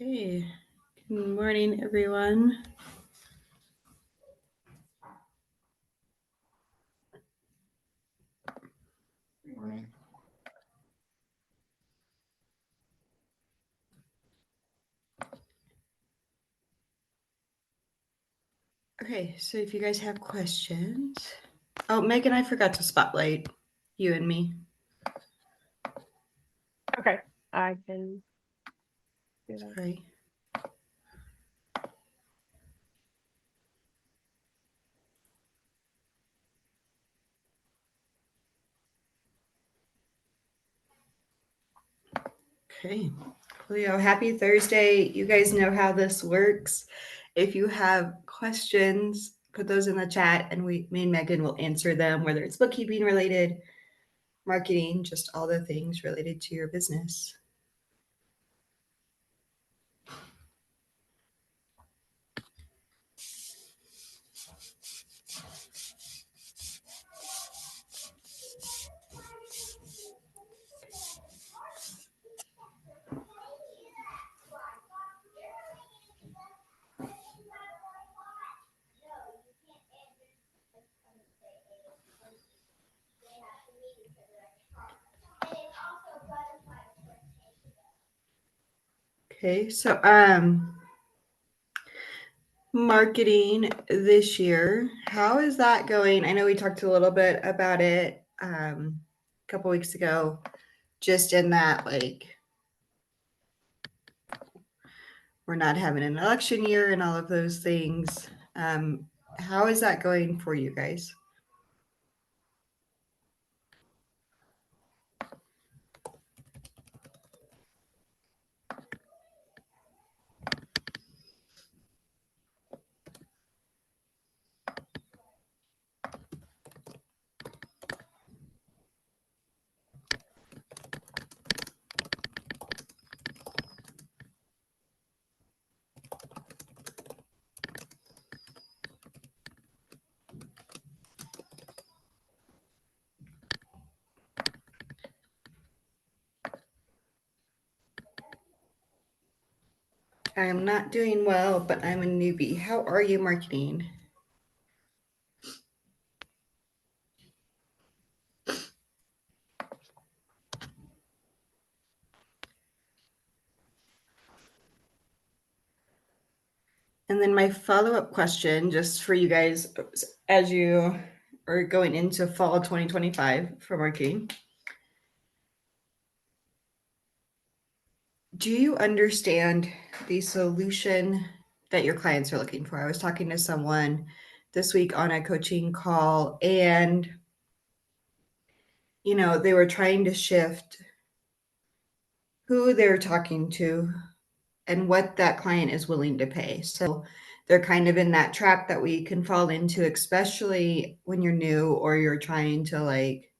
Okay, good morning, everyone. Good morning. Okay, so if you guys have questions. Oh, Megan, I forgot to spotlight you and me. Okay, I can do that. Sorry. Okay, Cleo, happy Thursday. You guys know how this works. If you have questions, put those in the chat and me and Megan will answer them, whether it's bookkeeping related, marketing, just all the things related to your business. Okay, so marketing this year, how is that going? I know we talked a little bit about it a couple weeks ago, just in that like we're not having an election year and all of those things. How is that going for you guys? I am not doing well, but I'm a newbie. How are you marketing? And then my follow-up question, just for you guys, as you are going into fall 2025 for marketing, do you understand the solution that your clients are looking for? I was talking to someone this week on a coaching call, and they were trying to shift who they're talking to and what that client is willing to pay. So they're kind of in that trap that we can fall into, especially when you're new or you're trying to like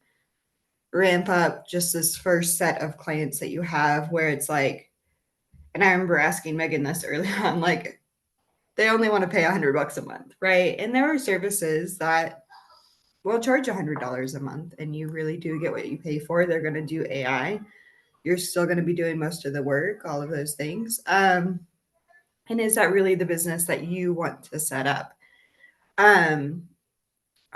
ramp up just this first set of clients that you have, where it's like, and I remember asking Megan this early on, like, they only want to pay $100 a month, right? And there are services that will charge $100 a month, and you really do get what you pay for. They're going to do AI. You're still going to be doing most of the work, all of those things. And is that really the business that you want to set up?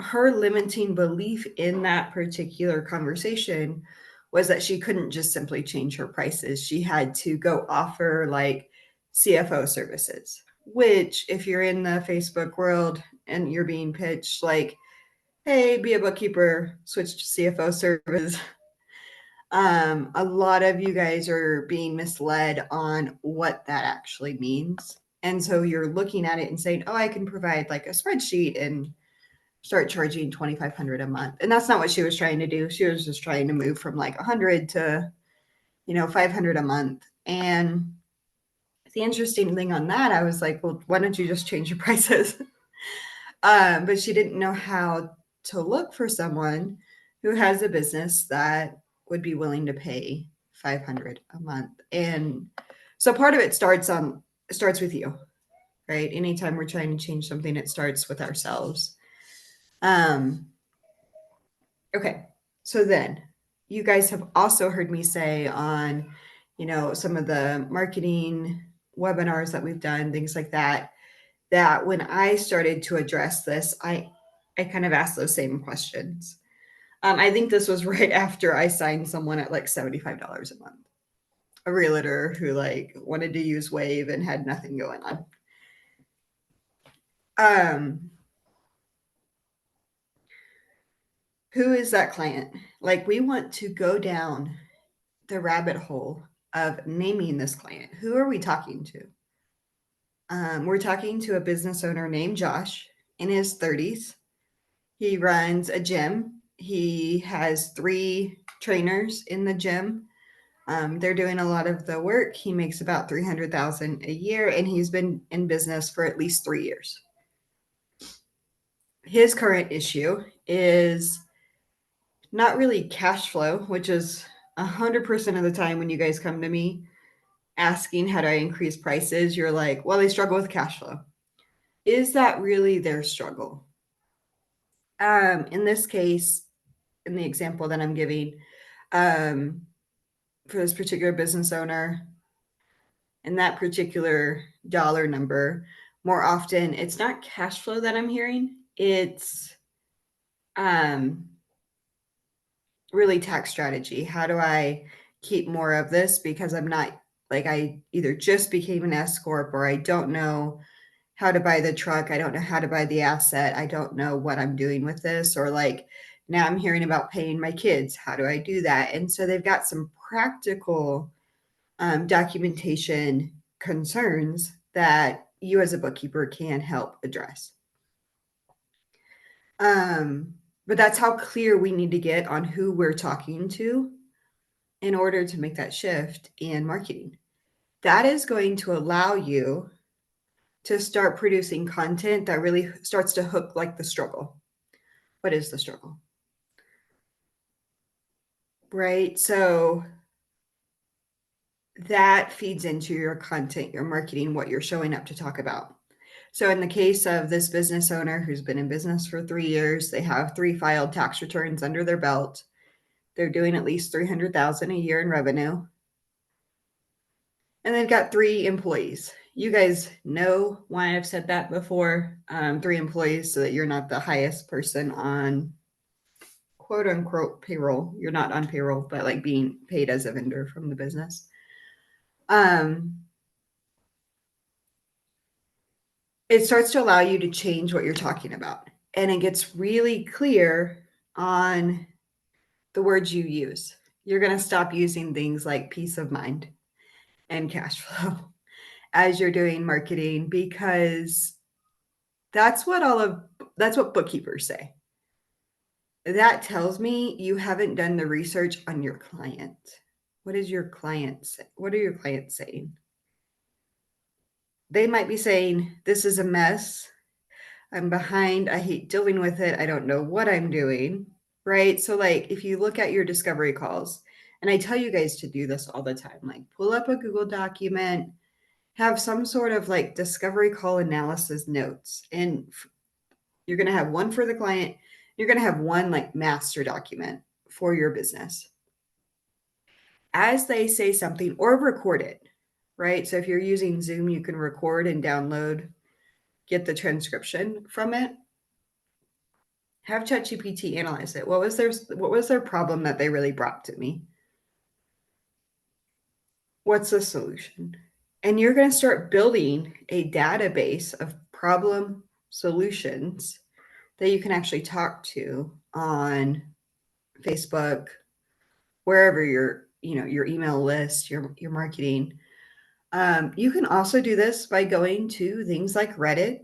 Her limiting belief in that particular conversation was that she couldn't just simply change her prices. She had to go offer like CFO services, which if you're in the Facebook world and you're being pitched like, hey, be a bookkeeper, switch to CFO service. A lot of you guys are being misled on what that actually means. And so you're looking at it and saying, oh, I can provide like a spreadsheet and start charging $2,500 a month. And that's not what she was trying to do. She was just trying to move from like 100 to, $500 a month. And the interesting thing on that, I was like, well, why don't you just change your prices? But she didn't know how to look for someone who has a business that would be willing to pay $500 a month. And so part of it starts with you, right? Anytime we're trying to change something, it starts with ourselves. Okay, so then you guys have also heard me say on, some of the marketing webinars that we've done, things like that, that when I started to address this, I kind of asked those same questions. I think this was right after I signed someone at like $75 a month, a realtor who like wanted to use Wave and had nothing going on. Who is that client? Like, we want to go down the rabbit hole of naming this client. Who are we talking to? We're talking to a business owner named Josh in his 30s. He runs a gym. He has 3 trainers in the gym. They're doing a lot of the work. He makes about $300,000 a year, and he's been in business for at least 3 years. His current issue is not really cash flow, which is 100% of the time when you guys come to me asking how do I increase prices, you're like, well, they struggle with cash flow. Is that really their struggle? In this case, in the example that I'm giving, for this particular business owner and that particular dollar number, more often it's not cash flow that I'm hearing. It's really tax strategy. How do I keep more of this? Because I'm not like, I either just became an S Corp or I don't know how to buy the truck. I don't know how to buy the asset. I don't know what I'm doing with this. Or like now I'm hearing about paying my kids. How do I do that? And so they've got some practical documentation concerns that you as a bookkeeper can help address. But that's how clear we need to get on who we're talking to in order to make that shift in marketing. That is going to allow you to start producing content that really starts to hook like the struggle. What is the struggle? Right? So that feeds into your content, your marketing, what you're showing up to talk about. So in the case of this business owner who's been in business for 3 years, they have 3 filed tax returns under their belt. They're doing at least $300,000 a year in revenue. And they've got 3 employees. You guys know why I've said that before. 3 employees so that you're not the highest person on quote unquote payroll. You're not on payroll, but like being paid as a vendor from the business. It starts to allow you to change what you're talking about. And it gets really clear on the words you use. You're going to stop using things like peace of mind and cash flow as you're doing marketing, because that's what bookkeepers say. That tells me you haven't done the research on your client. What is your client say? What are your clients saying? They might be saying, this is a mess. I'm behind. I hate dealing with it. I don't know what I'm doing. Right? So like if you look at your discovery calls, and I tell you guys to do this all the time, like pull up a Google document, have some sort of like discovery call analysis notes. And you're going to have one for the client. You're going to have one like master document for your business. As they say something, or record it, right? So if you're using Zoom, you can record and download, get the transcription from it. Have ChatGPT analyze it. What was their problem that they really brought to me? What's the solution? And you're going to start building a database of problem solutions that you can actually talk to on Facebook, wherever your email list, your marketing. You can also do this by going to things like Reddit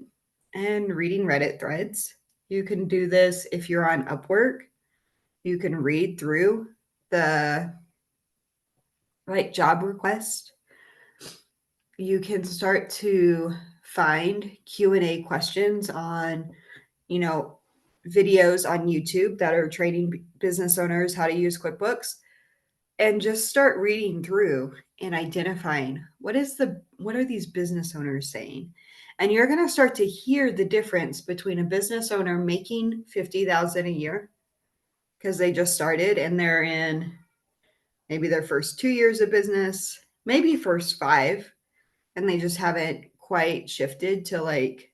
and reading Reddit threads. You can do this if you're on Upwork. You can read through the job request. You can start to find Q&A questions on, videos on YouTube that are training business owners how to use QuickBooks, and just start reading through and identifying what are these business owners saying. And you're going to start to hear the difference between a business owner making $50,000 a year because they just started and they're in maybe their first 2 years of business, maybe first 5, and they just haven't quite shifted to like,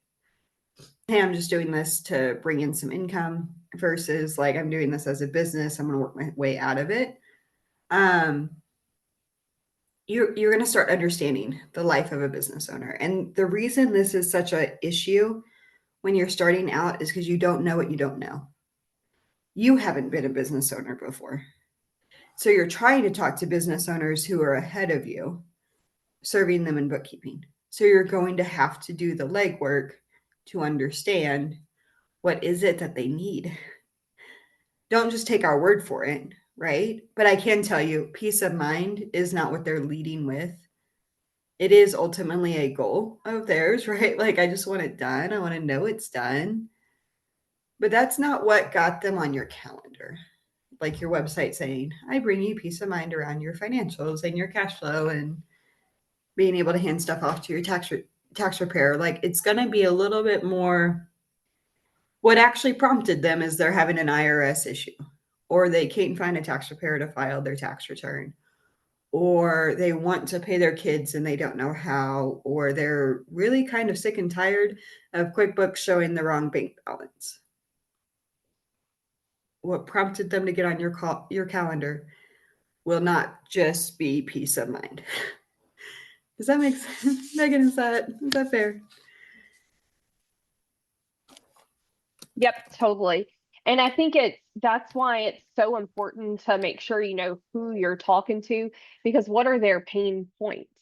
hey, I'm just doing this to bring in some income versus like I'm doing this as a business. I'm going to work my way out of it. Um, you're going to start understanding the life of a business owner. And the reason this is such an issue when you're starting out is because you don't know what you don't know. You haven't been a business owner before. So you're trying to talk to business owners who are ahead of you, serving them in bookkeeping. So you're going to have to do the legwork to understand what is it that they need. Don't just take our word for it, right? But I can tell you, peace of mind is not what they're leading with. It is ultimately a goal of theirs, right? Like, I just want it done. I want to know it's done. But that's not what got them on your calendar. Like your website saying, I bring you peace of mind around your financials and your cash flow and being able to hand stuff off to your tax preparer. Like, it's going to be a little bit more. What actually prompted them is they're having an IRS issue, or they can't find a tax preparer to file their tax return, or they want to pay their kids and they don't know how, or they're really kind of sick and tired of QuickBooks showing the wrong bank balance. What prompted them to get on your calendar will not just be peace of mind. Does that make sense? Megan, is that fair? Yep, totally. And I think that's why it's so important to make sure you know who you're talking to, because what are their pain points?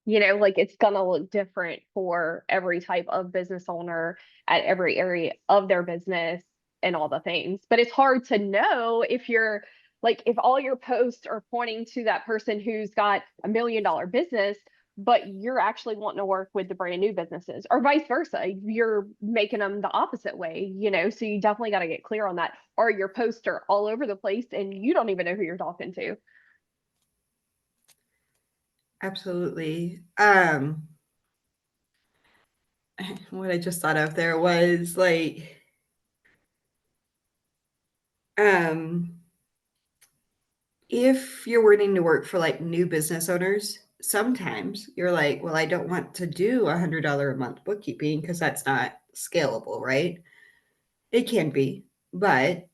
Like it's gonna look different for every type of business owner at every area of their business and all the things. But it's hard to know if you're like if all your posts are pointing to that person who's got $1 million business, but you're actually wanting to work with the brand new businesses or vice versa. You're making them the opposite way. So you definitely got to get clear on that. Or your posts are all over the place and you don't even know who you're talking to. Absolutely. What I just thought of there was like, um, if you're wanting to work for like new business owners, sometimes you're like, well, I don't want to do $100 a month bookkeeping because that's not scalable, right? It can be, but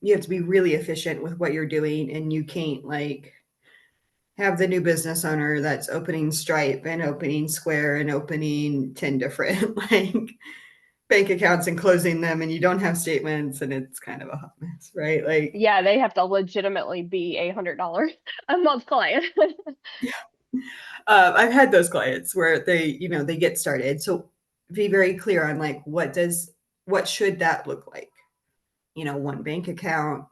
you have to be really efficient with what you're doing, and you can't like have the new business owner that's opening Stripe and opening Square and opening 10 different like bank accounts and closing them, and you don't have statements, and it's kind of a hot mess, right? Like, Yeah, they have to legitimately be $100 a month client. I've had those clients where they get started. So be very clear on like, what should that look like? One bank account,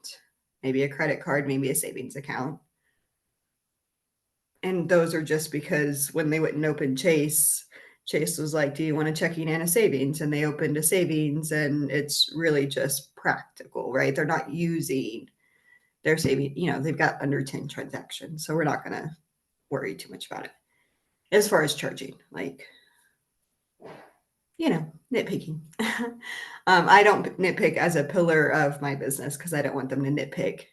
maybe a credit card, maybe a savings account. And those are just because when they wouldn't open Chase was like, do you want a checking and a savings? And they opened a savings, and it's really just practical, right? They're not using their saving, they've got under 10 transactions. So we're not going to worry too much about it. As far as charging, like, nitpicking. I don't nitpick as a pillar of my business because I don't want them to nitpick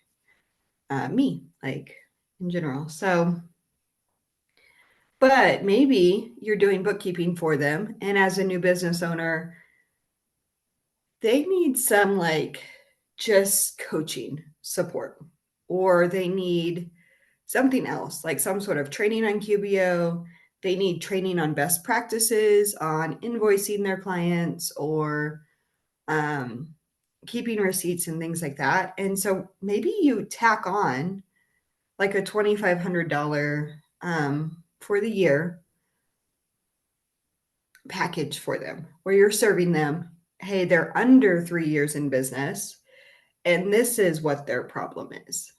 me, like in general. So, but maybe you're doing bookkeeping for them, and as a new business owner, they need some like just coaching support, or they need something else, like some sort of training on QBO. They need training on best practices, on invoicing their clients, or um, keeping receipts and things like that. And so maybe you tack on like a $2,500 for the year package for them, where you're serving them, hey, they're under 3 years in business, and this is what their problem is.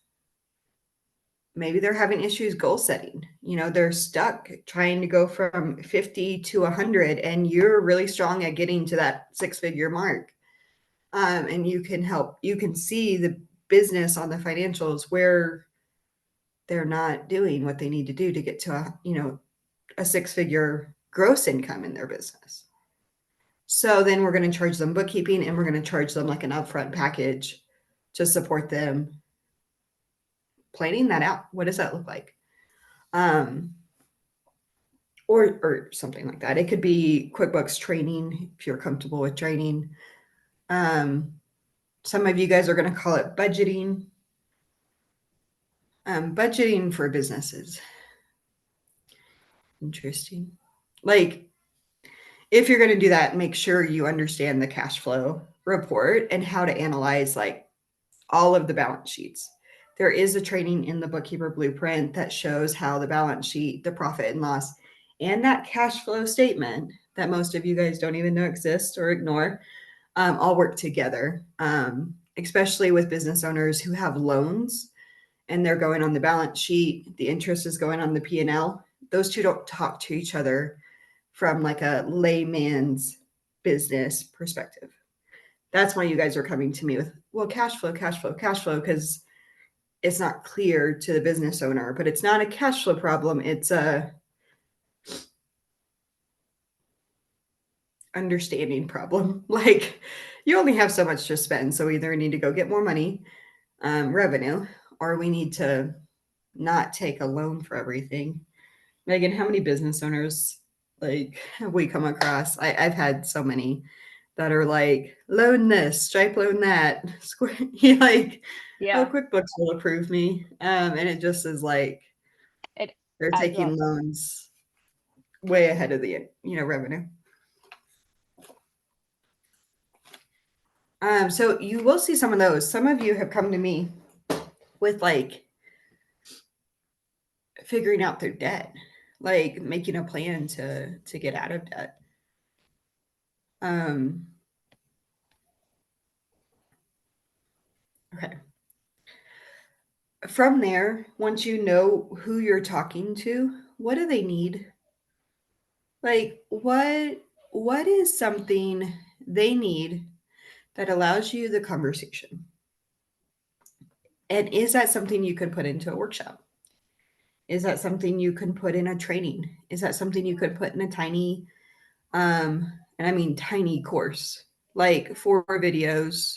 Maybe they're having issues goal setting. They're stuck trying to go from 50 to 100, and you're really strong at getting to that six-figure mark. And you can help. You can see the business on the financials where they're not doing what they need to do to get to a six-figure gross income in their business. So then we're going to charge them bookkeeping, and we're going to charge them like an upfront package to support them planning that out. What does that look like? Um, or something like that. It could be QuickBooks training if you're comfortable with training. Some of you guys are going to call it budgeting. Budgeting for businesses. Interesting. Like, if you're going to do that, make sure you understand the cash flow report and how to analyze like all of the balance sheets. There is a training in the Bookkeeper Blueprint that shows how the balance sheet, the profit and loss, and that cash flow statement that most of you guys don't even know exists or ignore, all work together, especially with business owners who have loans and they're going on the balance sheet. The interest is going on the P&L. Those two don't talk to each other from like a layman's business perspective. That's why you guys are coming to me with, well, cash flow, because it's not clear to the business owner, but it's not a cash flow problem. It's a understanding problem. Like, you only have so much to spend. So either we need to go get more money, revenue, or we need to not take a loan for everything. Megan, how many business owners like have we come across? I've had so many that are like, loan this, Stripe loan that, Square, like, oh, Yeah, QuickBooks will approve me. And it just is like it they're adds taking up. loans way ahead of the revenue. So you will see some of those. Some of you have come to me with like figuring out their debt, like making a plan to get out of debt. Okay. From there, once you know who you're talking to, what do they need? Like what is something they need that allows you the conversation? And is that something you could put into a workshop? Is that something you can put in a training? Is that something you could put in a tiny and I mean tiny course, like 4 videos,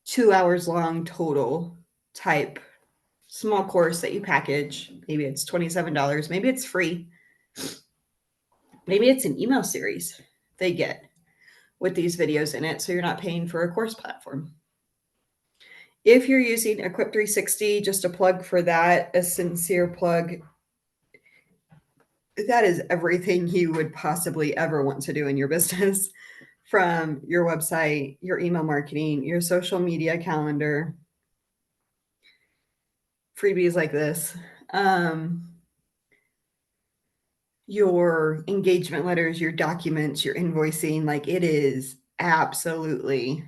2 hours long total type small course that you package. Maybe it's $27, maybe it's free. Maybe it's an email series they get with these videos in it, so you're not paying for a course platform. If you're using Equip 360, just a plug for that, a sincere plug, that is everything you would possibly ever want to do in your business, from your website, your email marketing, your social media calendar, freebies like this, your engagement letters, your documents, your invoicing. Like, it is absolutely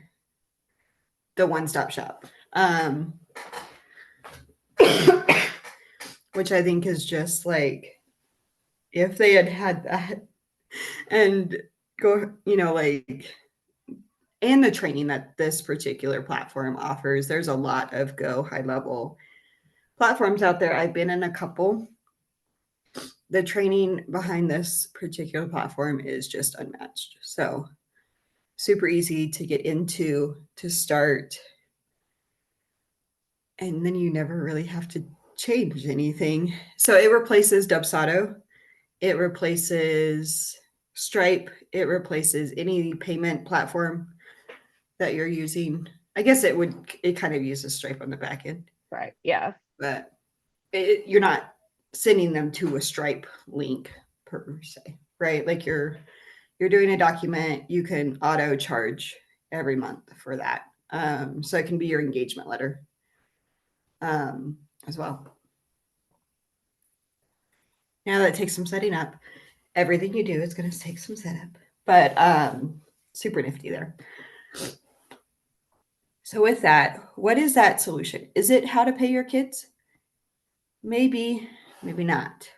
the one-stop shop. Which I think is just like, if they had that and go, like, and the training that this particular platform offers, there's a lot of go high level platforms out there. I've been in a couple. The training behind this particular platform is just unmatched. So super easy to get into, to start. And then you never really have to change anything. So it replaces Dubsado. It replaces Stripe. It replaces any payment platform that you're using. I guess it kind of uses Stripe on the back end, Right. Yeah. but you're not sending them to a Stripe link per se, right? Like, you're doing a document, you can auto charge every month for that. So it can be your engagement letter as well. Now that takes some setting up. Everything you do is going to take some setup, but super nifty there. So with that, what is that solution? Is it how to pay your kids? Maybe, maybe not.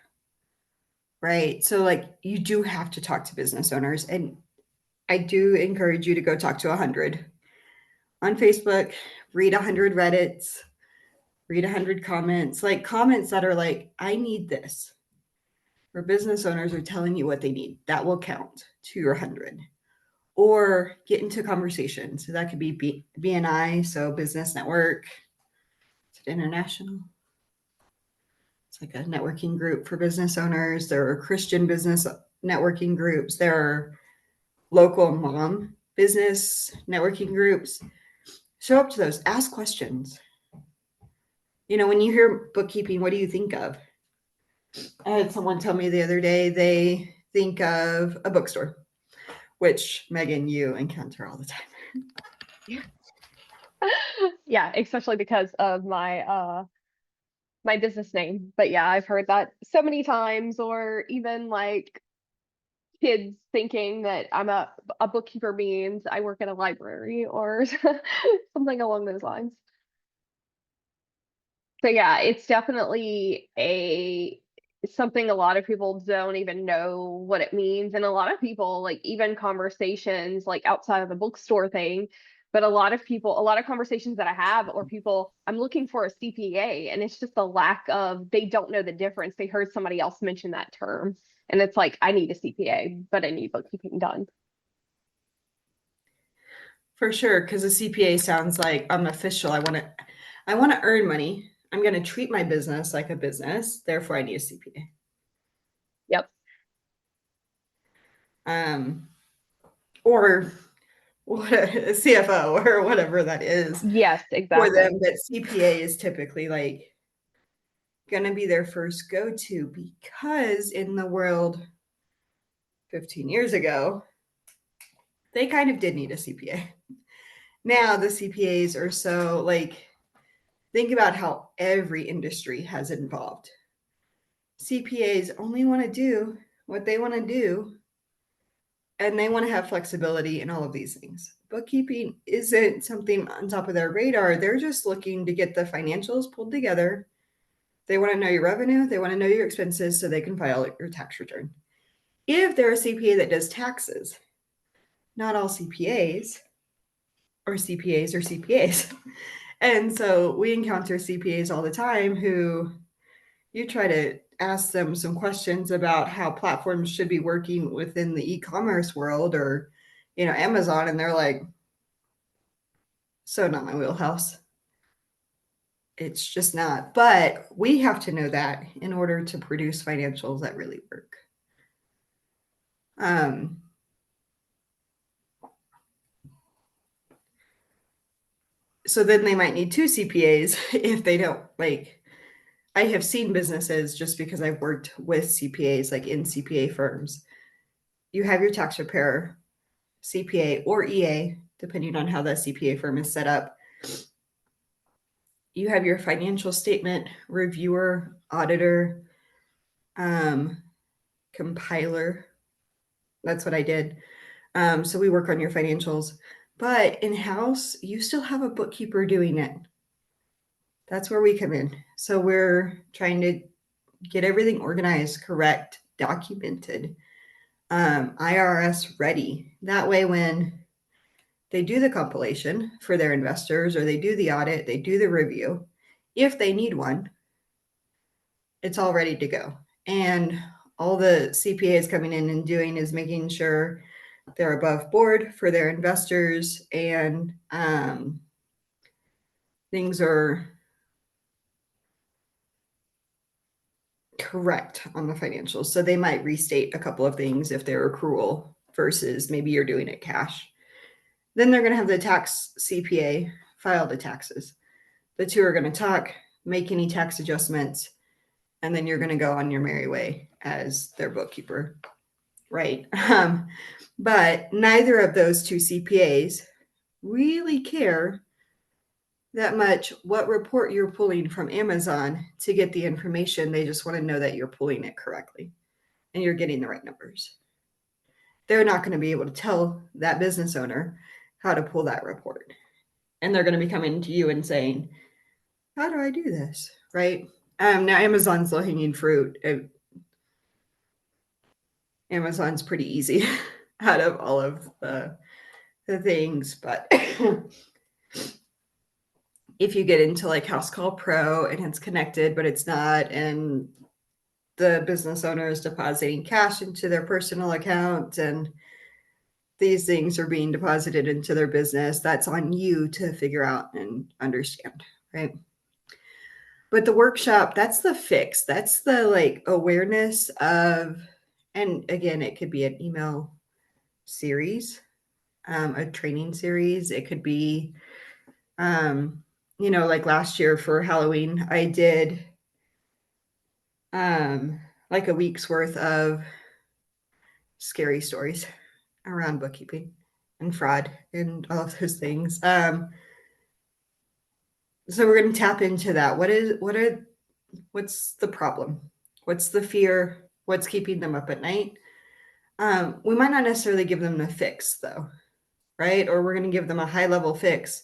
Right? So like, you do have to talk to business owners, and I do encourage you to go talk to 100 on Facebook, read 100 Reddits, read 100 comments, like comments that are like, I need this. Where business owners are telling you what they need. That will count to your 100. Or get into conversation. So that could be BNI, so business network. Is it international? It's like a networking group for business owners. There are Christian business networking groups. There are local mom business networking groups. Show up to those, ask questions. When you hear bookkeeping, what do you think of? I had someone tell me the other day they think of a bookstore, which Megan, you encounter all the time. Yeah, especially because of my business name. But yeah, I've heard that so many times, or even like kids thinking that a bookkeeper means I work at a library or something along those lines. So yeah, it's definitely a something a lot of people don't even know what it means. And a lot of people, like even conversations like outside of the bookstore thing, but a lot of conversations that I have, or people, I'm looking for a CPA, and it's just a lack of, they don't know the difference. They heard somebody else mention that term, and it's like, I need a CPA, but I need bookkeeping done. For sure, because a CPA sounds like I'm official. I want to earn money. I'm going to treat my business like a business. Therefore, I need a CPA. Yep. Or what a CFO or whatever that is Yes, for them. exactly. But CPA is typically like going to be their first go-to, because in the world 15 years ago, they kind of did need a CPA. Now the CPAs are so like, think about how every industry has evolved. CPAs only want to do what they want to do, and they want to have flexibility in all of these things. Bookkeeping isn't something on top of their radar. They're just looking to get the financials pulled together. They want to know your revenue, they want to know your expenses so they can file your tax return. If they're a CPA that does taxes, not all CPAs are CPAs. And so we encounter CPAs all the time who, you try to ask them some questions about how platforms should be working within the e-commerce world, or Amazon, and they're like, so not my wheelhouse. It's just not. But we have to know that in order to produce financials that really work. um so then they might need two CPAs if they don't, like, I have seen businesses, just because I've worked with CPAs, like in CPA firms. You have your tax preparer, CPA or EA, depending on how the CPA firm is set up. You have your financial statement reviewer, auditor, compiler. That's what I did. So we work on your financials. But in-house, you still have a bookkeeper doing it. That's where we come in. So we're trying to get everything organized, correct, documented, IRS ready. That way, when they do the compilation for their investors, or they do the audit, they do the review, if they need one, it's all ready to go. And all the CPAs coming in and doing is making sure they're above board for their investors, and things are correct on the financials. So they might restate a couple of things if they're accrual versus maybe you're doing it cash. Then they're going to have the tax CPA file the taxes. The two are going to talk, make any tax adjustments, and then you're going to go on your merry way as their bookkeeper, right? But neither of those two CPAs really care that much what report you're pulling from Amazon to get the information. They just want to know that you're pulling it correctly and you're getting the right numbers. They're not going to be able to tell that business owner how to pull that report. And they're going to be coming to you and saying, how do I do this? Right? Now, Amazon's low hanging fruit. Amazon's pretty easy out of all of the things. But if you get into like House Call Pro and it's connected, but it's not, and the business owner is depositing cash into their personal account, and these things are being deposited into their business, that's on you to figure out and understand, right? But the workshop, that's the fix. That's the like awareness of, and again, it could be an email series, a training series. It could be, like last year for Halloween, I did like a week's worth of scary stories around bookkeeping and fraud and all of those things. So we're going to tap into that. What's the problem? What's the fear? What's keeping them up at night? We might not necessarily give them a fix though, right? Or we're going to give them a high level fix,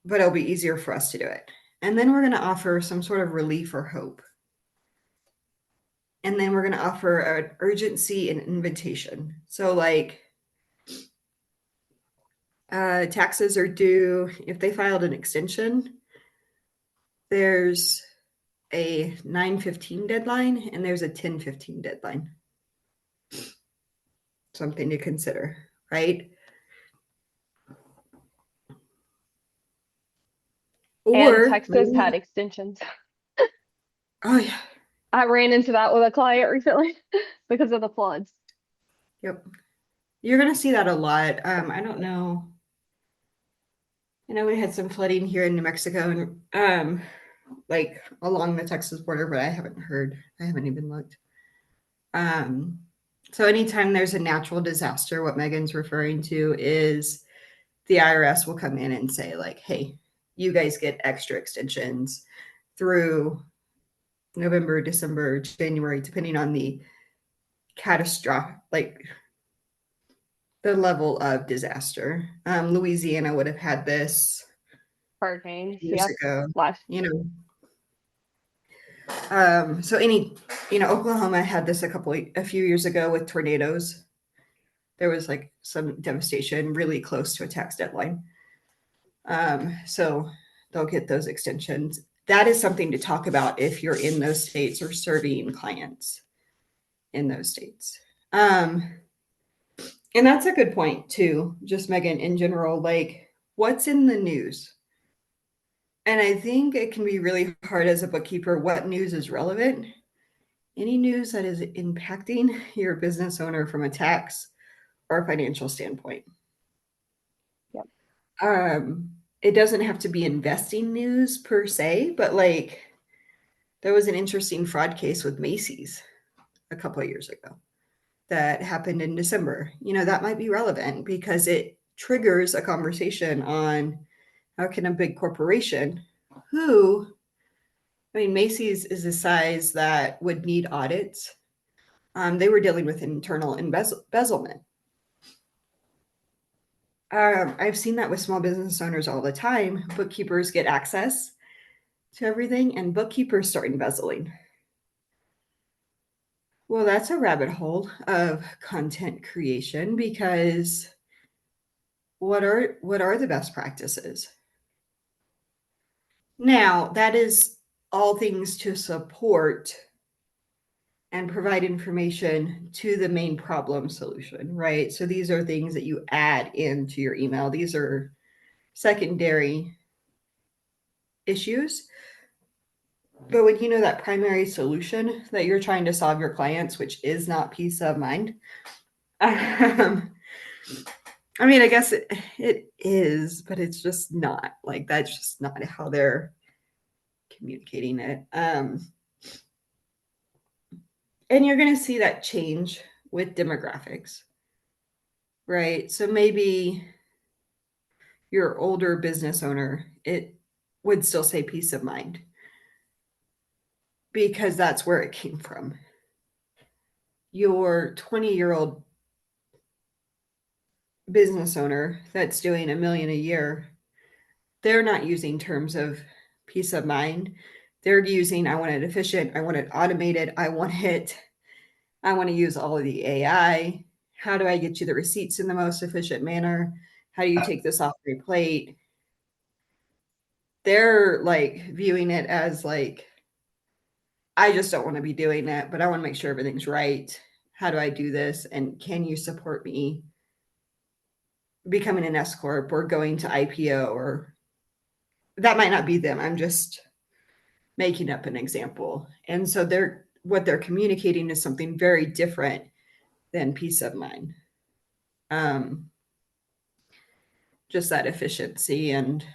but it'll be easier for us to do it. And then we're going to offer some sort of relief or hope. And then we're going to offer an urgency and invitation. So like taxes are due if they filed an extension. There's a 9/15 deadline and there's a 10/15 deadline. Something to consider, right? And Or Texas had extensions. oh yeah, I ran into that with a client recently because of the floods. yep. You're gonna see that a lot. I don't know. I know we had some flooding here in New Mexico and like along the Texas border, but I haven't even looked. So anytime there's a natural disaster, what Megan's referring to is the IRS will come in and say, like, hey, you guys get extra extensions through November, December, January, depending on the catastrophic, like the level of disaster. Louisiana would have had this Hurricanes, years yeah. ago, Last you know. So Oklahoma had this a few years ago with tornadoes. There was like some devastation really close to a tax deadline. So they'll get those extensions. That is something to talk about if you're in those states or serving clients in those states. And that's a good point too, just Megan, in general, like what's in the news? And I think it can be really hard as a bookkeeper, what news is relevant? Any news that is impacting your business owner from a tax or financial standpoint. Yep. It doesn't have to be investing news per se, but like there was an interesting fraud case with Macy's a couple of years ago that happened in December. That might be relevant because it triggers a conversation on how can a big corporation Macy's is a size that would need audits. They were dealing with internal embezzlement. I've seen that with small business owners all the time. Bookkeepers get access to everything, and bookkeepers start embezzling. Well, that's a rabbit hole of content creation because what are the best practices? Now, that is all things to support and provide information to the main problem solution, right? So these are things that you add into your email. These are secondary issues. But when you know that primary solution that you're trying to solve your clients, which is not peace of mind, I guess it is, but it's just not. Like, that's just not how they're communicating it. And you're going to see that change with demographics, right? So maybe your older business owner, it would still say peace of mind because that's where it came from. Your 20-year-old business owner that's doing $1 million a year, they're not using terms of peace of mind. They're using, I want it efficient, I want it automated, I want to use all of the AI. How do I get you the receipts in the most efficient manner? How do you take this off your plate? They're like viewing it as like, I just don't want to be doing that, but I want to make sure everything's right. How do I do this? And can you support me becoming an S Corp or going to IPO? Or that might not be them. I'm just making up an example. And so what they're communicating is something very different than peace of mind. Just that efficiency and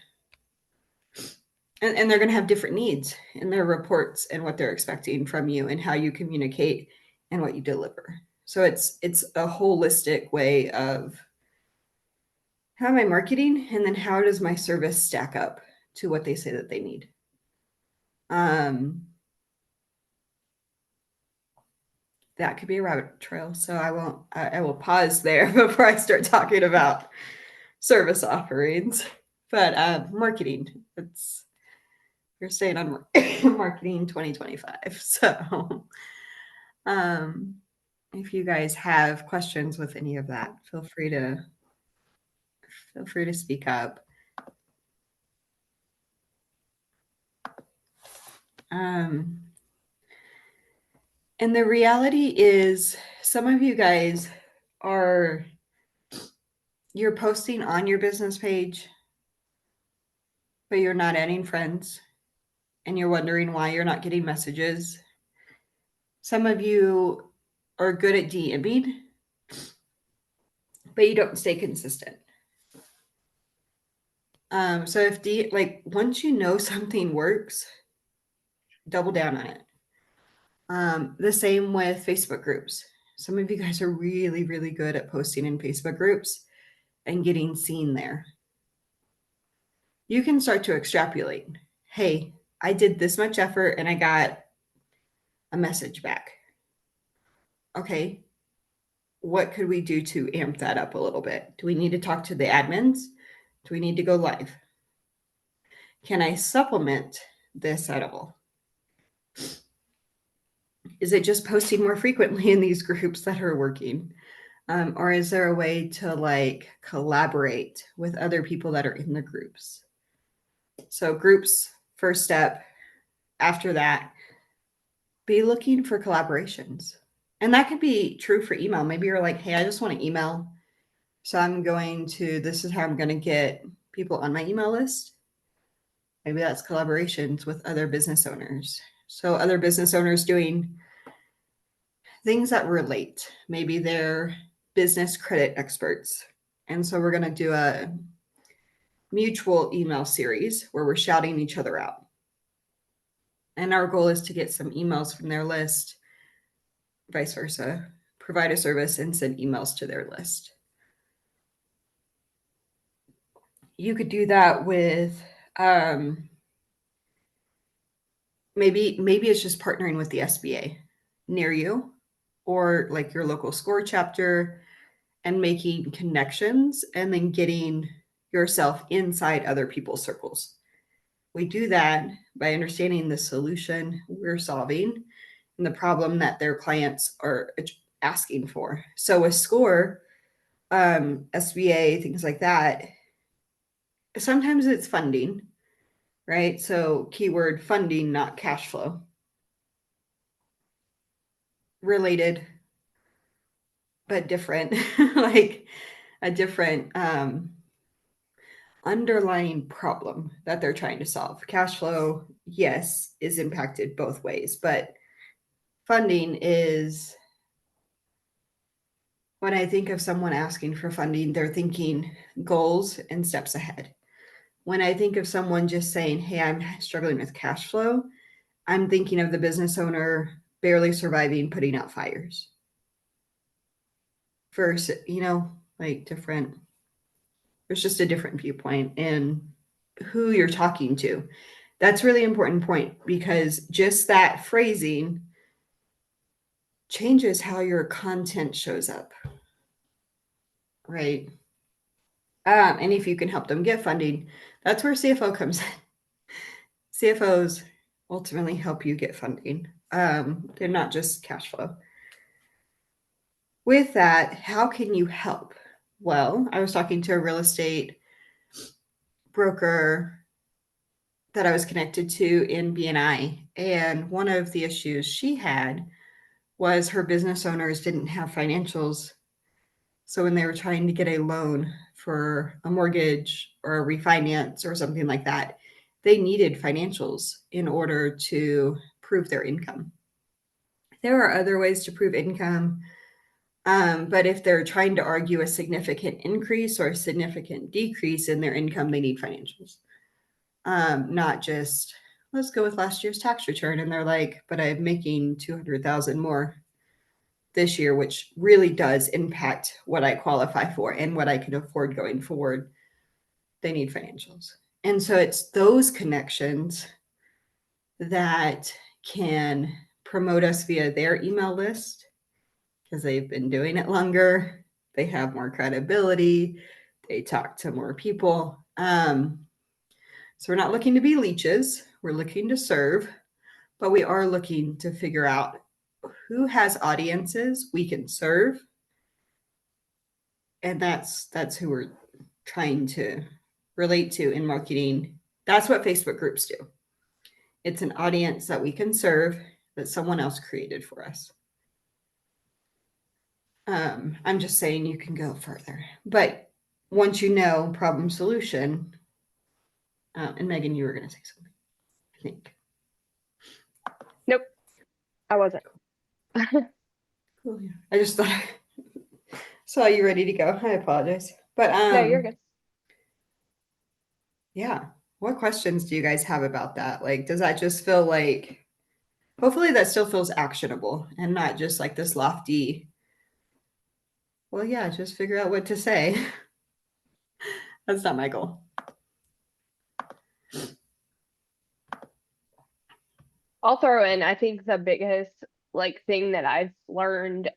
they're going to have different needs in their reports and what they're expecting from you and how you communicate and what you deliver. So it's a holistic way of how am I marketing, and then how does my service stack up to what they say that they need. That could be a rabbit trail, so I will pause there before I start talking about service offerings. But marketing, you're staying on marketing 2025. So if you guys have questions with any of that, feel free to speak up. And the reality is, some of you guys you're posting on your business page, but you're not adding friends, and you're wondering why you're not getting messages. Some of you are good at DMing, but you don't stay consistent. So if once you know something works, double down on it. The same with Facebook groups. Some of you guys are really, really good at posting in Facebook groups and getting seen there. You can start to extrapolate. Hey, I did this much effort and I got a message back. Okay, what could we do to amp that up a little bit? Do we need to talk to the admins? Do we need to go live? Can I supplement this at all? Is it just posting more frequently in these groups that are working? Or is there a way to collaborate with other people that are in the groups? So groups, first step. After that, be looking for collaborations. And that could be true for email. Maybe you're like, hey, I just want to email. So this is how I'm going to get people on my email list. Maybe that's collaborations with other business owners. So other business owners doing things that relate. Maybe they're business credit experts. And so we're going to do a mutual email series where we're shouting each other out. And our goal is to get some emails from their list, vice versa, provide a service and send emails to their list. You could do that with maybe it's just partnering with the SBA near you, or like your local SCORE chapter, and making connections and then getting yourself inside other people's circles. We do that by understanding the solution we're solving and the problem that their clients are asking for. So with SCORE, SBA, things like that, sometimes it's funding, right? So keyword funding, not cash flow. Related, but different, like a different underlying problem that they're trying to solve. Cash flow, yes, is impacted both ways, but funding is, when I think of someone asking for funding, they're thinking goals and steps ahead. When I think of someone just saying, hey, I'm struggling with cash flow, I'm thinking of the business owner barely surviving, putting out fires. First, different, there's just a different viewpoint in who you're talking to. That's really important point, because just that phrasing changes how your content shows up, right? And if you can help them get funding, that's where CFO comes in. CFOs ultimately help you get funding. They're not just cash flow. With that, how can you help? Well, I was talking to a real estate broker that I was connected to in BNI, and one of the issues she had was her business owners didn't have financials. So when they were trying to get a loan for a mortgage or a refinance or something like that, they needed financials in order to prove their income. There are other ways to prove income, but if they're trying to argue a significant increase or a significant decrease in their income, they need financials. Not just, let's go with last year's tax return. And they're like, but I'm making 200,000 more this year, which really does impact what I qualify for and what I can afford going forward. They need financials. And so it's those connections that can promote us via their email list because they've been doing it longer. They have more credibility. They talk to more people. So we're not looking to be leeches. We're looking to serve, but we are looking to figure out who has audiences we can serve. And that's who we're trying to relate to in marketing. That's what Facebook groups do. It's an audience that we can serve that someone else created for us. I'm just saying you can go further. But once you know problem solution, and Megan, you were going to say something, I think. Nope, I wasn't. Cool, yeah. I just thought I saw you ready to go. I apologize. But No, you're good. yeah. What questions do you guys have about that? Like, does that just feel like, hopefully that still feels actionable and not just like this lofty, well, yeah, just figure out what to say. That's not my goal. I'll throw in, I think the biggest like thing that I've learned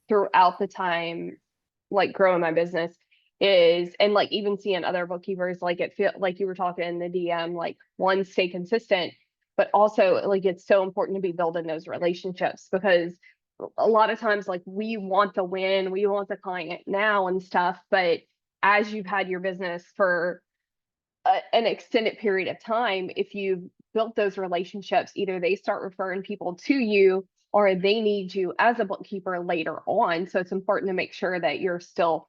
throughout the time, like growing my business is, and like even seeing other bookkeepers, like it feel like you were talking in the DM, like one, stay consistent, but also like it's so important to be building those relationships because a lot of times like we want the win, we want the client now and stuff, but as you've had your business for an extended period of time, if you've built those relationships, either they start referring people to you or they need you as a bookkeeper later on. So it's important to make sure that you're still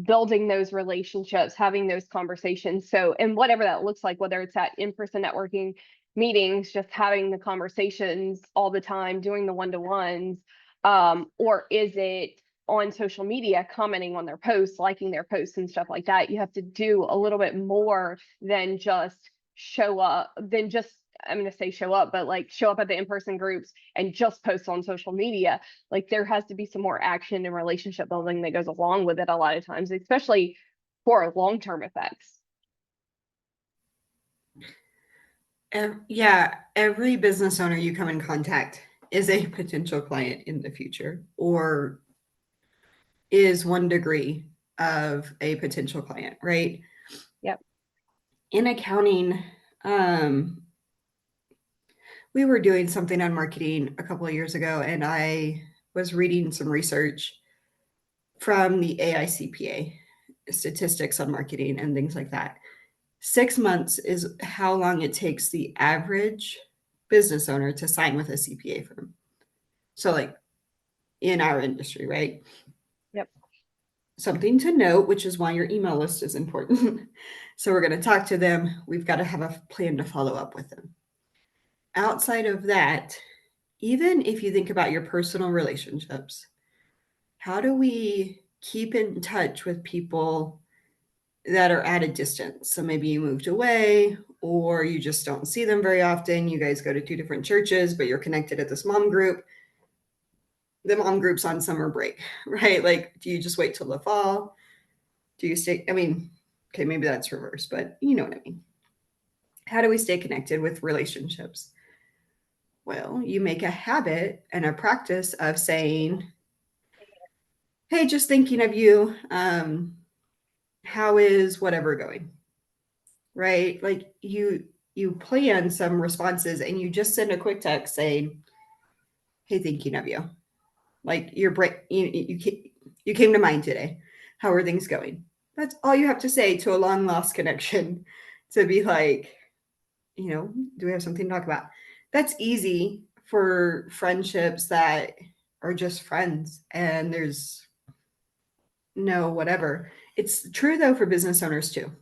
building those relationships, having those conversations. So, and whatever that looks like, whether it's at in-person networking meetings, just having the conversations all the time, doing the one-to-ones, or is it on social media, commenting on their posts, liking their posts and stuff like that. You have to do a little bit more than just show up, than just, I'm going to say show up, but like show up at the in-person groups and just post on social media. Like there has to be some more action and relationship building that goes along with it a lot of times, especially for long-term effects. Yeah, every business owner you come in contact is a potential client in the future or is one degree of a potential client, right? Yep. In accounting, we were doing something on marketing a couple of years ago, and I was reading some research from the AICPA, statistics on marketing and things like that. 6 months is how long it takes the average business owner to sign with a CPA firm. So, like in our industry, right? Yep. Something to note, which is why your email list is important. So, we're going to talk to them. We've got to have a plan to follow up with them. Outside of that, even if you think about your personal relationships, how do we keep in touch with people that are at a distance? So maybe you moved away or you just don't see them very often. You guys go to two different churches, but you're connected at this mom group. The mom group's on summer break, right? Like, do you just wait till the fall? Do you stay? I mean, okay, maybe that's reverse, but you know what I mean. How do we stay connected with relationships? Well, you make a habit and a practice of saying, hey, just thinking of you. How is whatever going? Right? Like you plan some responses and you just send a quick text saying, hey, thinking of you. Like your brain, you came to mind today. How are things going? That's all you have to say to a long lost connection to be like, do we have something to talk about? That's easy for friendships that are just friends and there's no whatever. It's true though for business owners too.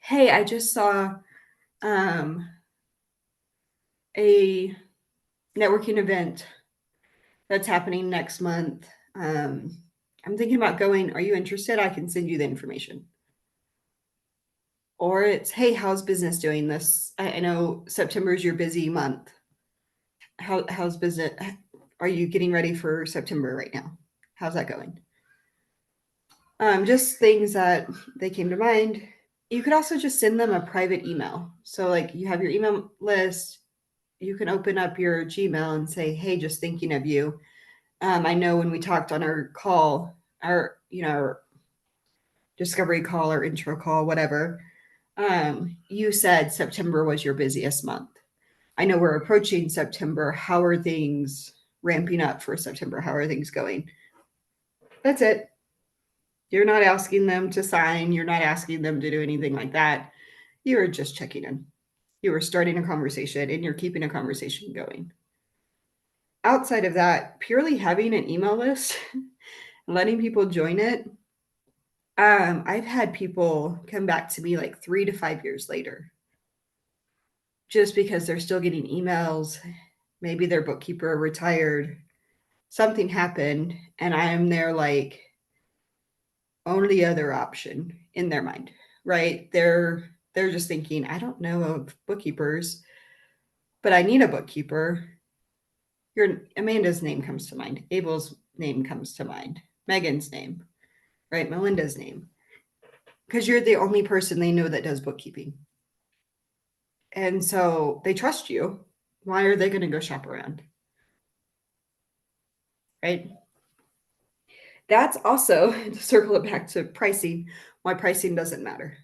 hey, I just saw a networking event that's happening next month. I'm thinking about going. Are you interested? I can send you the information. Or it's, hey, how's business doing this? I know September is your busy month. How's business? Are you getting ready for September right now? How's that going? Just things that they came to mind. You could also just send them a private email. So like you have your email list, you can open up your Gmail and say, hey, just thinking of you. I know when we talked on our call, our discovery call or intro call, whatever, you said September was your busiest month. I know we're approaching September. How are things ramping up for September? How are things going? That's it. You're not asking them to sign. You're not asking them to do anything like that. You are just checking in. You are starting a conversation and you're keeping a conversation going. Outside of that, purely having an email list, letting people join it. I've had people come back to me like 3 to 5 years later just because they're still getting emails. Maybe their bookkeeper retired, something happened, and I am their like only other option in their mind, right? They're just thinking, I don't know of bookkeepers, but I need a bookkeeper. Your Amanda's name comes to mind. Abel's name comes to mind. Megan's name, right? Melinda's name. Because you're the only person they know that does bookkeeping. And so they trust you. Why are they going to go shop around? Right? That's also, to circle it back to pricing, why pricing doesn't matter.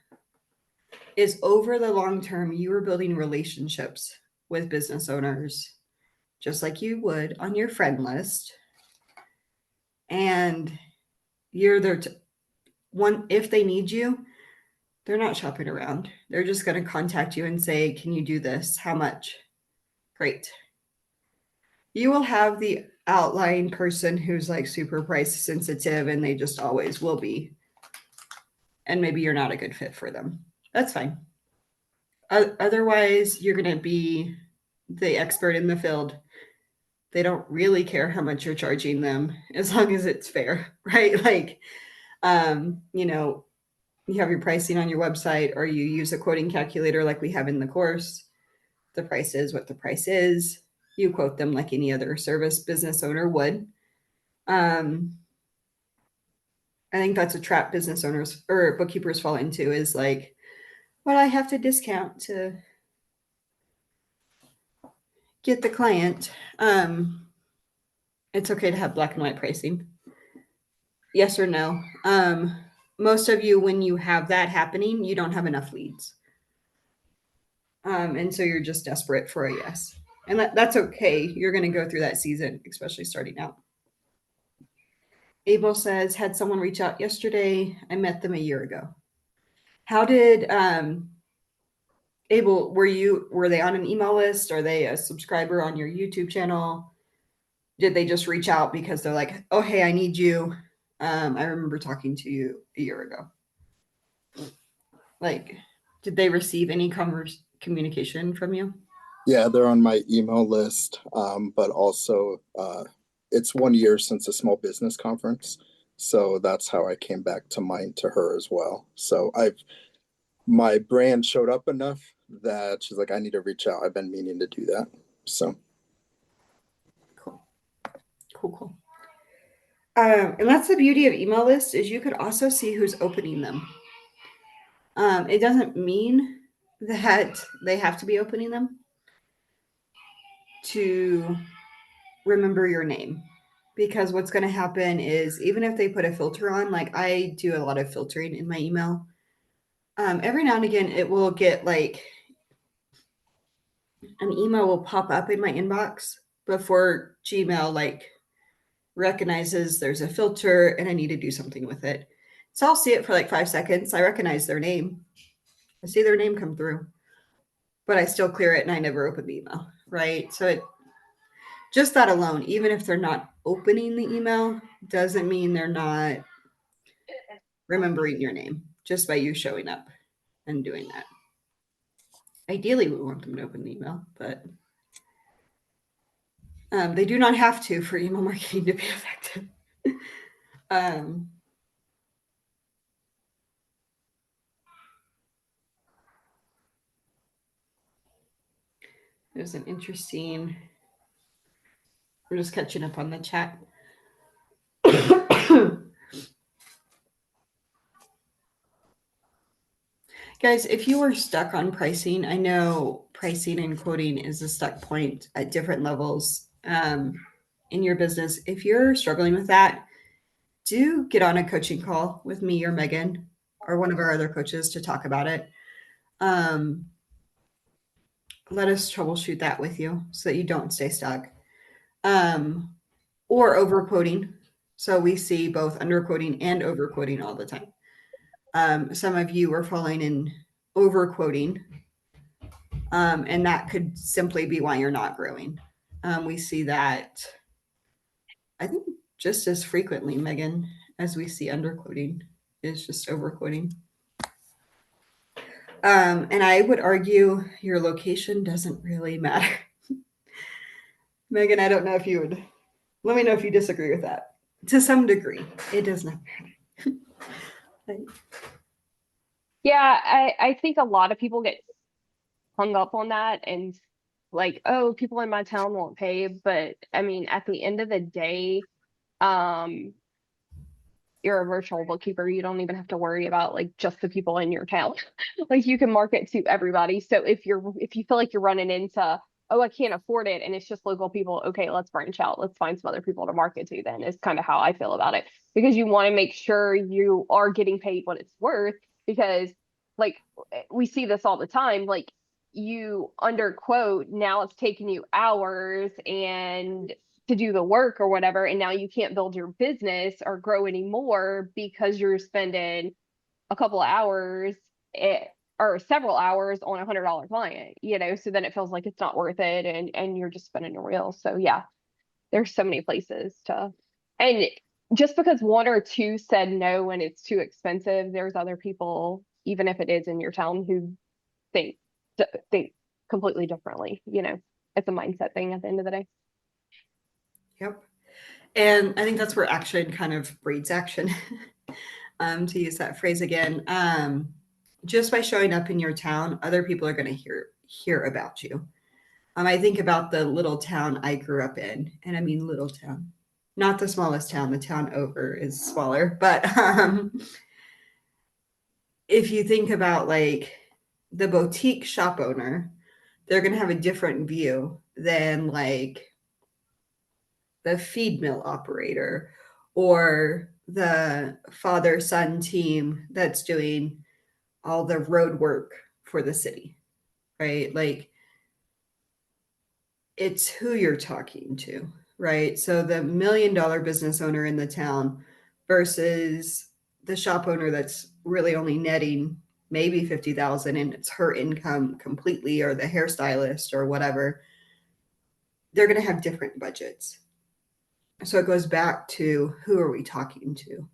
Is over the long term, you are building relationships with business owners, just like you would on your friend list. And you're there to one, if they need you, they're not shopping around. They're just going to contact you and say, can you do this? How much? Great. You will have the outlying person who's like super price sensitive and they just always will be. And maybe you're not a good fit for them. That's fine. Otherwise, you're going to be the expert in the field. They don't really care how much you're charging them as long as it's fair, right? Like, you have your pricing on your website or you use a quoting calculator like we have in the course. The price is what the price is. You quote them like any other service business owner would. I think that's a trap business owners or bookkeepers fall into is like, well, I have to discount to get the client. It's okay to have black and white pricing. Yes or no. Most of you, when you have that happening, you don't have enough leads. And so you're just desperate for a yes. And that's okay. You're going to go through that season, especially starting out. Abel says, had someone reach out yesterday. I met them a year ago. How did Abel, were they on an email list? Are they a subscriber on your YouTube channel? Did they just reach out because they're like, oh, hey, I need you. I remember talking to you a year ago. Like, did they receive any communication from you? Yeah, they're on my email list, but also it's 1 year since a small business conference. So that's how I came back to mind to her as well. So my brand showed up enough that she's like, I need to reach out. I've been meaning to do that. So Cool. And that's the beauty of email lists is you could also see who's opening them. It doesn't mean that they have to be opening them to remember your name. Because what's going to happen is even if they put a filter on, like I do a lot of filtering in my email, every now and again it will get like an email will pop up in my inbox before Gmail like recognizes there's a filter and I need to do something with it. So I'll see it for like 5 seconds. I recognize their name. I see their name come through, but I still clear it and I never open the email, right? So it just that alone, even if they're not opening the email, doesn't mean they're not remembering your name just by you showing up. and doing that. Ideally, we want them to open the email, but they do not have to for email marketing to be effective. There's an interesting, we're just catching up on the chat. Guys, if you are stuck on pricing, I know pricing and quoting is a stuck point at different levels in your business. If you're struggling with that, do get on a coaching call with me or Megan or one of our other coaches to talk about it. Let us troubleshoot that with you so that you don't stay stuck. Or overquoting. So we see both underquoting and overquoting all the time. Some of you are falling in overquoting, and that could simply be why you're not growing. We see that, I think, just as frequently, Megan, as we see underquoting is just overquoting. And I would argue your location doesn't really matter. Megan, I don't know if you would, let me know if you disagree with that. To some degree, it does not matter. Yeah, I think a lot of people get hung up on that and like, oh, people in my town won't pay. But I mean, at the end of the day, you're a virtual bookkeeper. You don't even have to worry about like just the people in your town. Like you can market to everybody. So if you feel like you're running into, oh, I can't afford it and it's just local people, okay, let's branch out. Let's find some other people to market to then is kind of how I feel about it. Because you want to make sure you are getting paid what it's worth because like we see this all the time. Like you underquote, now it's taking you hours and to do the work or whatever, and now you can't build your business or grow anymore because you're spending a couple of hours or several hours on $100 client, so then it feels like it's not worth it and you're just spinning your wheels. So yeah, there's so many places and just because one or two said no and it's too expensive, there's other people, even if it is in your town, who think think completely differently. It's a mindset thing at the end of the day. Yep. And I think that's where action kind of breeds action, to use that phrase again. Just by showing up in your town, other people are going to hear about you. I think about the little town I grew up in, and I mean little town, not the smallest town. The town over is smaller, but if you think about like the boutique shop owner, they're going to have a different view than like the feed mill operator or the father-son team that's doing all the road work for the city, right? Like it's who you're talking to, right? So the $1 million business owner in the town versus the shop owner that's really only netting maybe 50,000 and it's her income completely, or the hairstylist or whatever, they're going to have different budgets. So it goes back to who are we talking to?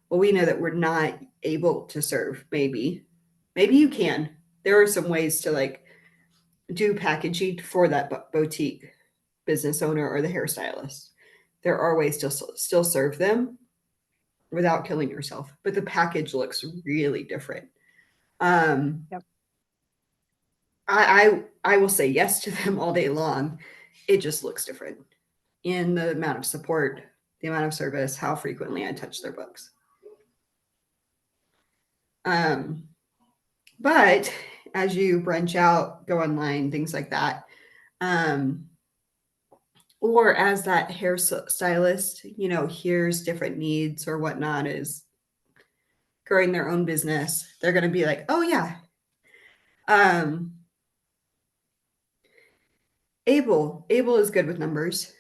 Well, we know that we're not able to serve. Maybe you can. There are some ways to like do packaging for that boutique business owner or the hairstylist. There are ways to still serve them without killing yourself, but the package looks really different. Yep. I will say yes to them all day long. It just looks different in the amount of support, the amount of service, how frequently I touch their books. But as you branch out, go online, things like that, or as that hairstylist, hears different needs or whatnot, is growing their own business, they're going to be like, oh yeah, Abel is good with numbers.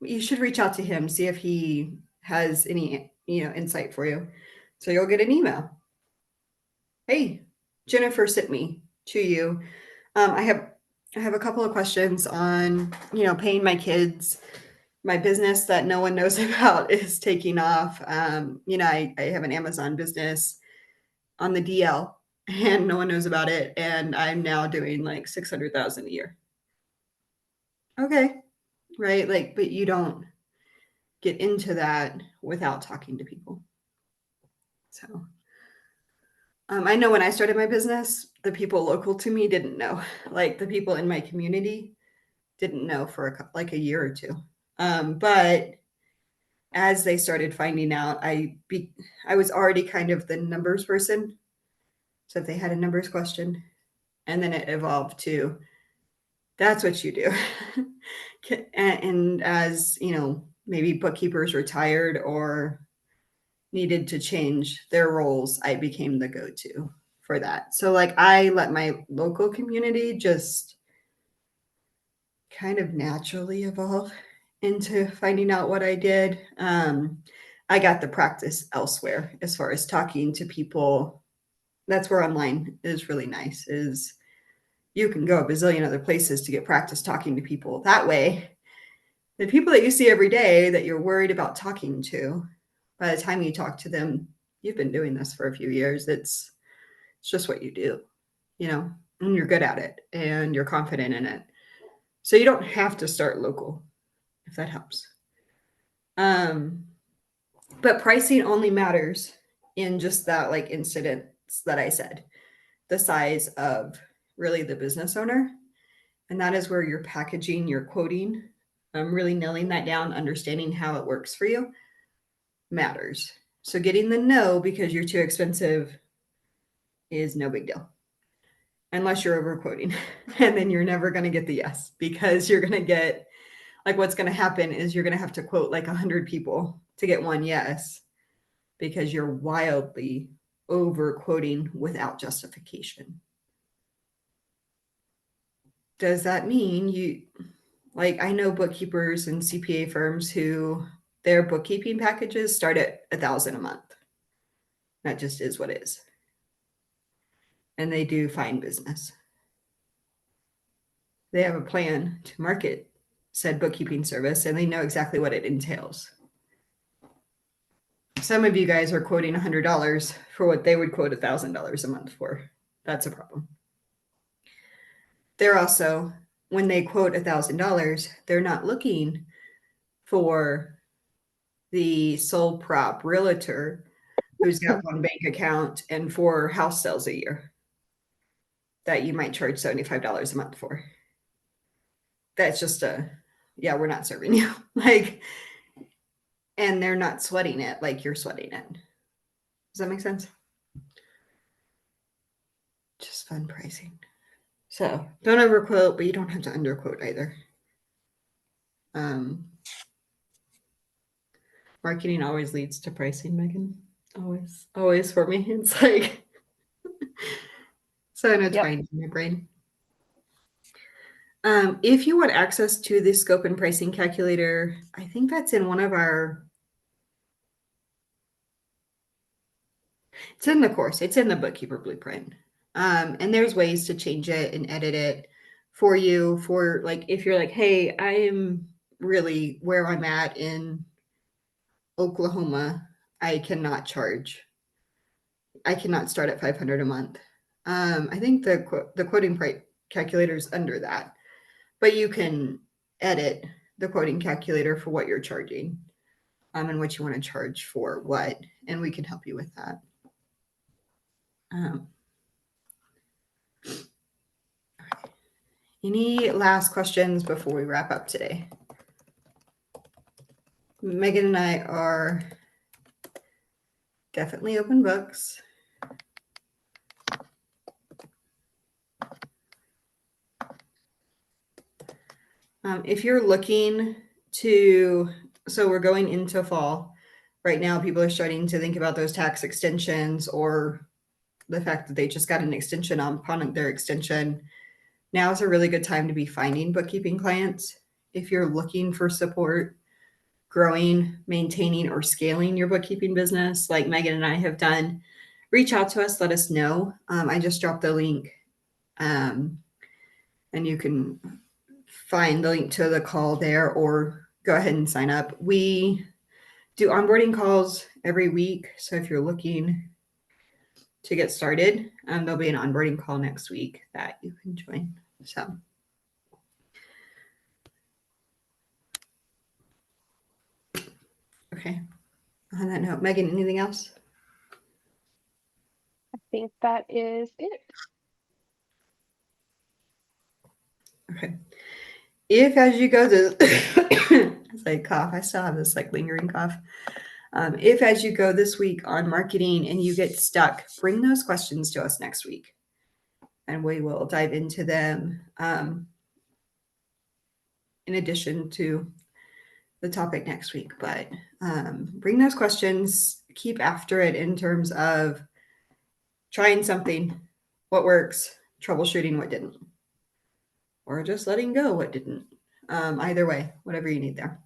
You should reach out to him, see if he has any, insight for you. So you'll get an email. Hey, Jennifer sent me to you. I have a couple of questions on, paying my kids. My business that no one knows about is taking off. I have an Amazon business on the DL. and no one knows about it. And I'm now doing like 600,000 a year. Okay. Right. Like, but you don't get into that without talking to people. So I know when I started my business, the people local to me didn't know. Like the people in my community didn't know for like a year or two. But as they started finding out, I was already kind of the numbers person. So if they had a numbers question, and then it evolved to, that's what you do. And as you know, maybe bookkeepers retired or needed to change their roles, I became the go-to for that. So like I let my local community just kind of naturally evolve into finding out what I did. I got the practice elsewhere as far as talking to people. That's where online is really nice, is you can go a bazillion other places to get practice talking to people. That way, the people that you see every day that you're worried about talking to, by the time you talk to them, you've been doing this for a few years. It's just what you do, you know, and you're good at it and you're confident in it. So you don't have to start local, if that helps. But pricing only matters in just that like incidents that I said, the size of really the business owner. And that is where you're packaging your quoting, really nailing that down, understanding how it works for you matters. So getting the no because you're too expensive is no big deal. Unless you're overquoting. And then you're never going to get the yes, because you're going to get, like, what's going to happen is you're going to have to quote like 100 people to get one yes, because you're wildly over quoting without justification. Does that mean you, like, I know bookkeepers and CPA firms who their bookkeeping packages start at $1,000 a month. That just is what it is. And they do fine business. They have a plan to market said bookkeeping service, and they know exactly what it entails. Some of you guys are quoting $100 for what they would quote $1,000 a month for. That's a problem. They're also, when they quote $1,000, they're not looking for the sole prop realtor who's got one bank account and 4 house sales a year that you might charge $75 a month for. That's just yeah, we're not serving you. Like, and they're not sweating it like you're sweating it. Does that make sense? Just fun pricing. So don't overquote, but you don't have to underquote either. Marketing always leads to pricing, Megan. Always for me. It's like so intertwined in my brain. If you want access to the scope and pricing calculator, I think that's in one of our, it's in the course, it's in the Bookkeeper Blueprint. And there's ways to change it and edit it for you, for like, if you're like, hey, I am really where I'm at in Oklahoma, I cannot start at $500 a month. I think the quoting price calculator is under that, but you can edit the quoting calculator for what you're charging, and what you want to charge for what, and we can help you with that. Any last questions before we wrap up today? Megan and I are definitely open books. If you're looking to, so we're going into fall. Right now, people are starting to think about those tax extensions, or the fact that they just got an extension upon their extension. Now is a really good time to be finding bookkeeping clients. If you're looking for support, growing, maintaining, or scaling your bookkeeping business, like Megan and I have done, reach out to us, let us know. I just dropped the link, and you can find the link to the call there, or go ahead and sign up. We do onboarding calls every week. So if you're looking to get started. There'll be an onboarding call next week that you can join. So. Okay. On that note, Megan, anything else? I think that is it. Okay. If as you go to, as I cough, I still have this like lingering cough. If as you go this week on marketing and you get stuck, bring those questions to us next week, and we will dive into them in addition to the topic next week. But bring those questions, keep after it in terms of trying something, what works, troubleshooting what didn't, or just letting go what didn't. Either way, whatever you need there.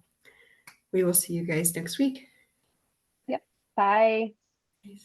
We will see you guys next week. Yep. Bye. Peace.